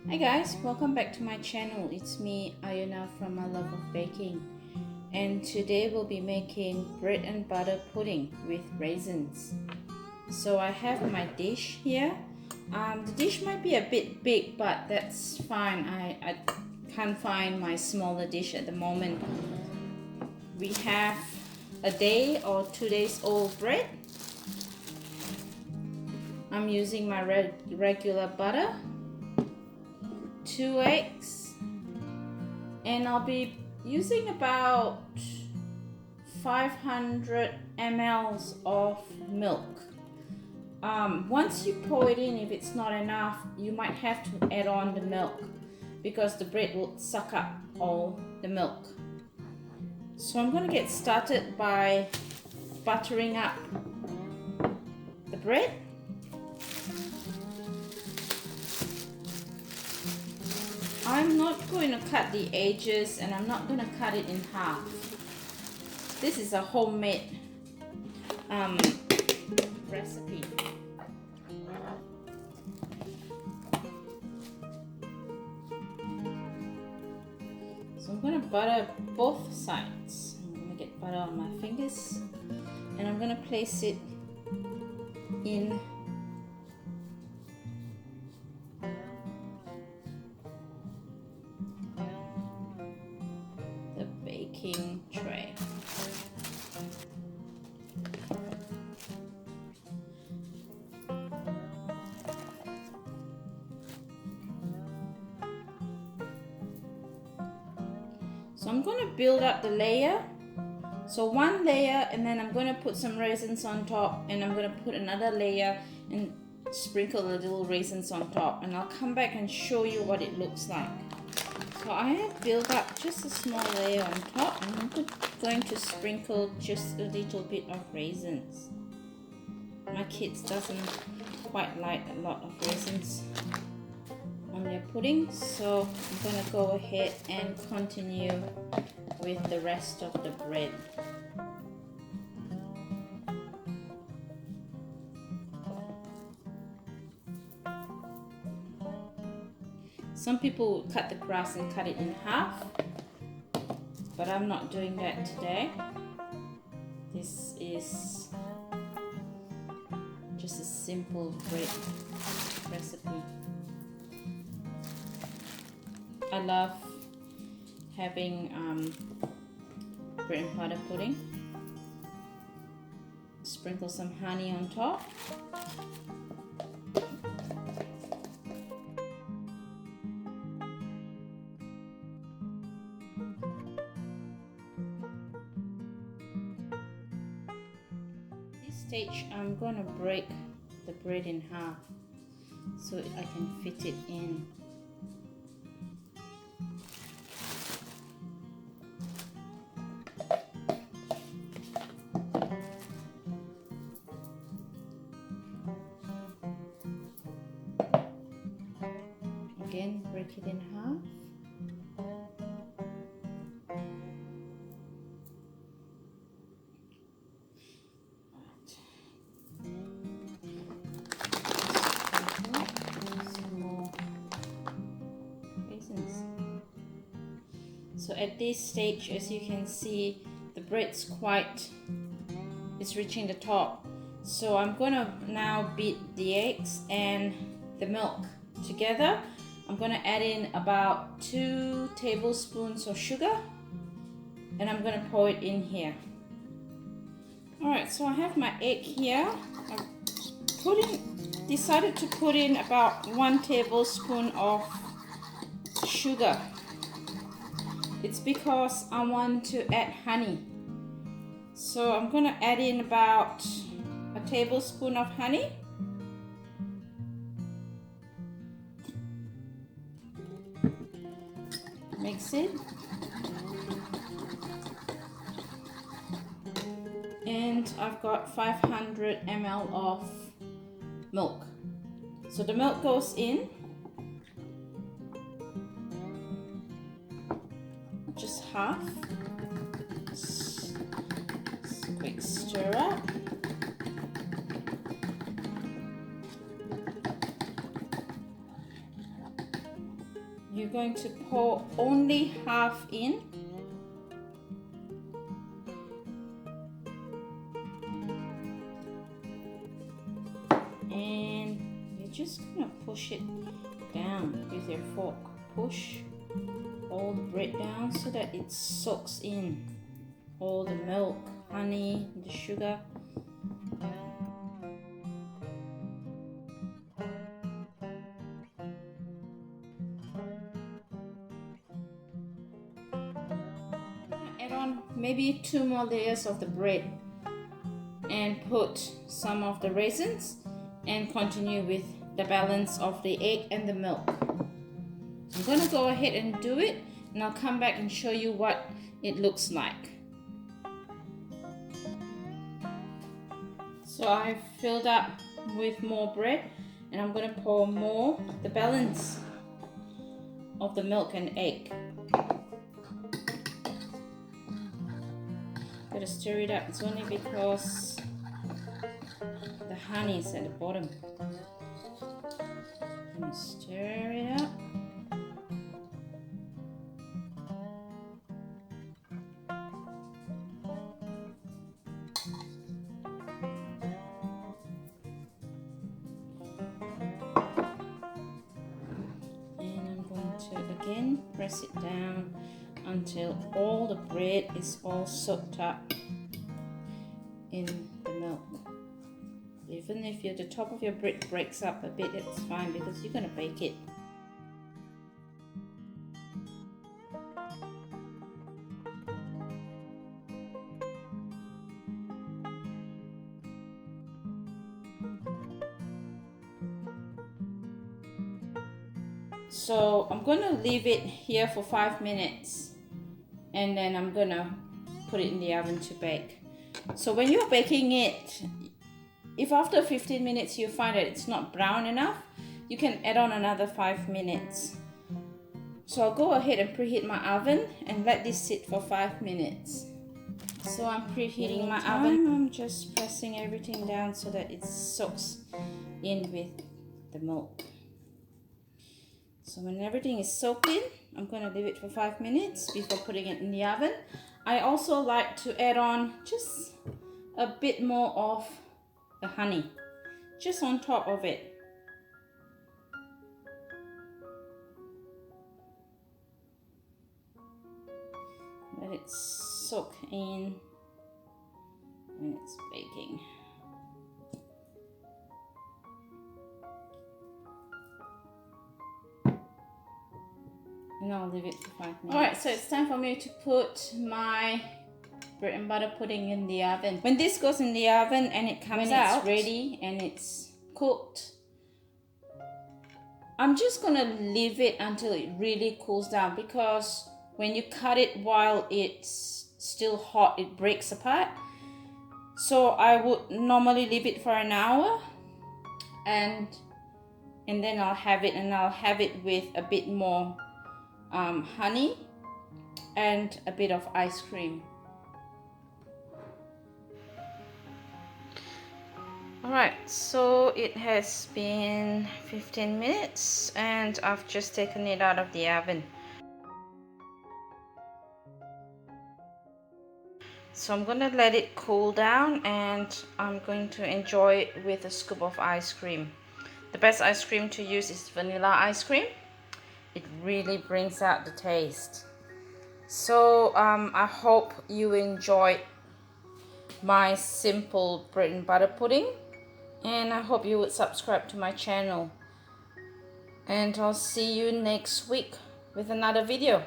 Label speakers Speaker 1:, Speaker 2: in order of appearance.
Speaker 1: Hi guys, welcome back to my channel. It's me, Ayuna from My Love of Baking, and today we'll be making bread and butter pudding with raisins. So I have my dish here. The dish might be a bit big, but that's fine. I can't find my smaller dish at the moment. We have a day or 2 days old bread. I'm using my regular butter, 2 eggs, and I'll be using about 500 ml of milk. Once you pour it in, if it's not enough, you might have to add on the milk because the bread will suck up all the milk. So I'm going to get started by buttering up the bread. I'm not going to cut the edges, and I'm not going to cut it in half. This is a homemade recipe. So I'm going to butter both sides. I'm going to get butter on my fingers, and I'm going to place it in the baking tray. So I'm going to build up the layer. So one layer, and then I'm going to put some raisins on top, and I'm going to put another layer and sprinkle the little raisins on top, and I'll come back and show you what it looks like. So I have built up just a small layer on top, and I'm going to sprinkle just a little bit of raisins. My kids doesn't quite like a lot of raisins on their pudding, so I'm going to go ahead and continue with the rest of the bread. Some people would cut the crust and cut it in half, but I'm not doing that today. This is just a simple bread recipe. I love having bread and butter pudding. Sprinkle some honey on top. At this stage, I'm going to break the bread in half so I can fit it in. Again, break it in half. Some more raisins. So at this stage, as you can see, the bread's it's reaching the top. So I'm gonna now beat the eggs and the milk together. I'm going to add in about 2 tablespoons of sugar, and I'm going to pour it in here. Alright, so I have my egg here. I decided to put in about 1 tablespoon of sugar. It's because I want to add honey. So I'm going to add in about a tablespoon of honey. Mix it, and I've got 500 ml of milk. So the milk goes in, just half. Quick stir up. going to pour only half in. And you're just gonna push it down with your fork. Push all the bread down so that it soaks in all the milk, honey, the sugar. Add on maybe 2 more layers of the bread and put some of the raisins and continue with the balance of the egg and the milk. I'm gonna go ahead and do it, and I'll come back and show you what it looks like. So I've filled up with more bread, and I'm gonna pour more, the balance of the milk and egg. Gotta stir it up. It's only because the honey is at the bottom. And stir it up. Again, press it down until all the bread is all soaked up in the milk. Even if the top of your bread breaks up a bit, it's fine because you're going to bake it. So I'm going to leave it here for 5 minutes, and then I'm going to put it in the oven to bake. So when you're baking it, if after 15 minutes you find that it's not brown enough, you can add on another 5 minutes. So I'll go ahead and preheat my oven and let this sit for 5 minutes. So I'm preheating my oven. I'm just pressing everything down so that it soaks in with the milk. So when everything is soaked in, I'm going to leave it for 5 minutes before putting it in the oven. I also like to add on just a bit more of the honey, just on top of it. Let it soak in when it's baking. And I'll leave it for 5 minutes. Alright, so it's time for me to put my bread and butter pudding in the oven. When this goes in the oven and it comes out, it's ready and it's cooked, I'm just gonna leave it until it really cools down, because when you cut it while it's still hot, it breaks apart. So I would normally leave it for an hour, and then I'll have it with a bit more honey and a bit of ice cream. Alright, so it has been 15 minutes and I've just taken it out of the oven. So I'm going to let it cool down and I'm going to enjoy it with a scoop of ice cream. The best ice cream to use is vanilla ice cream. It really brings out the taste. So I hope you enjoyed my simple bread and butter pudding, and I hope you would subscribe to my channel, and I'll see you next week with another video.